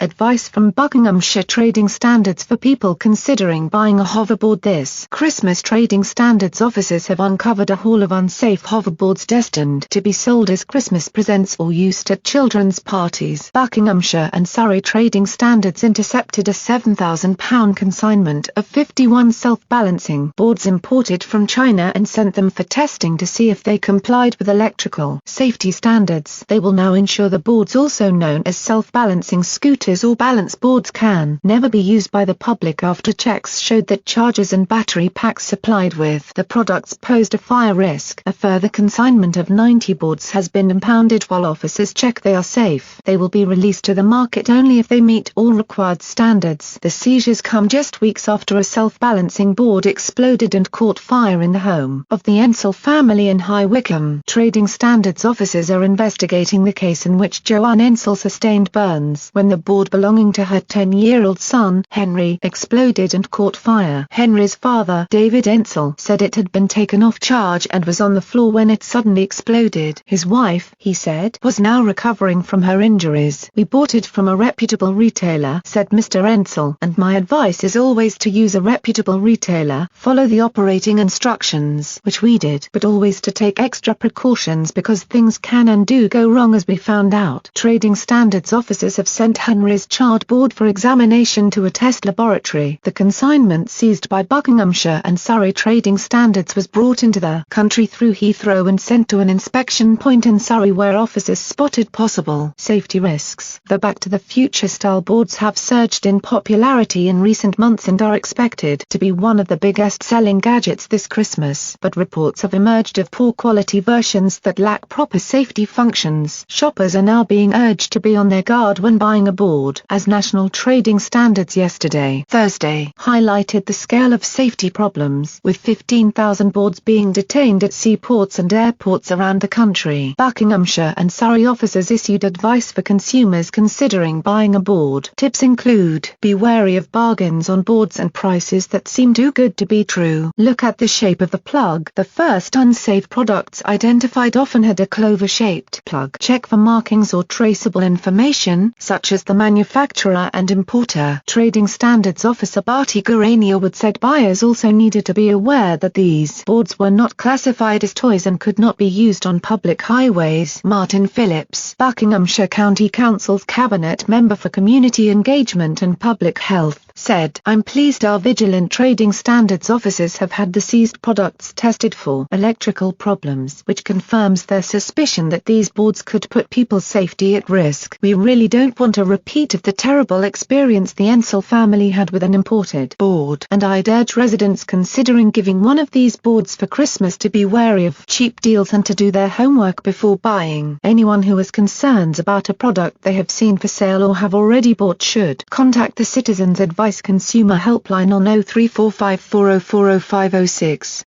Advice from Buckinghamshire Trading Standards for people considering buying a hoverboard. This Christmas Trading Standards officers have uncovered a haul of unsafe hoverboards destined to be sold as Christmas presents or used at children's parties. Buckinghamshire and Surrey Trading Standards intercepted a £7,000 consignment of 51 self-balancing boards imported from China and sent them for testing to see if they complied with electrical safety standards. They will now ensure the boards, also known as self-balancing scooters or balance boards, can never be used by the public after checks showed that chargers and battery packs supplied with the products posed a fire risk. A further consignment of 90 boards has been impounded while officers check they are safe. They will be released to the market only if they meet all required standards. The seizures come just weeks after a self-balancing board exploded and caught fire in the home of the Ensell family in High Wycombe. Trading Standards officers are investigating the case in which Joann Ensell sustained burns when the board belonging to her 10-year-old son, Henry, exploded and caught fire. Henry's father, David Ensell, said it had been taken off charge and was on the floor when it suddenly exploded. His wife, he said, was now recovering from her injuries. "We bought it from a reputable retailer," said Mr Ensell, "and my advice is always to use a reputable retailer, follow the operating instructions, which we did, but always to take extra precautions because things can and do go wrong, as we found out." Trading Standards officers have sent Henry's charred board for examination to a test laboratory. The consignment seized by Buckinghamshire and Surrey Trading Standards was brought into the country through Heathrow and sent to an inspection point in Surrey where officers spotted possible safety risks. The Back to the Future style boards have surged in popularity in recent months and are expected to be one of the biggest selling gadgets this Christmas, but reports have emerged of poor quality versions that lack proper safety functions. Shoppers are now being urged to be on their guard when buying a board, as National Trading Standards yesterday, Thursday, highlighted the scale of safety problems, with 15,000 boards being detained at seaports and airports around the country. Buckinghamshire and Surrey officers issued advice for consumers considering buying a board. Tips include: be wary of bargains on boards and prices that seem too good to be true. Look at the shape of the plug. The first unsafe products identified often had a clover-shaped plug. Check for markings or traceable information, such as the manufacturer and importer. Trading Standards officer Barty Wood said buyers also needed to be aware that these boards were not classified as toys and could not be used on public highways. Martin Phillips, Buckinghamshire County Council's Cabinet Member for Community Engagement and Public Health, said, "I'm pleased our vigilant Trading Standards officers have had the seized products tested for electrical problems, which confirms their suspicion that these boards could put people's safety at risk. We really don't want a repeat of the terrible experience the Ensell family had with an imported board, and I'd urge residents considering giving one of these boards for Christmas to be wary of cheap deals and to do their homework before buying. Anyone who has concerns about a product they have seen for sale or have already bought should contact the Citizens Advice Consumer Helpline on 034540400506.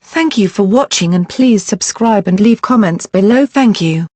Thank you for watching, and please subscribe and leave comments below. Thank you.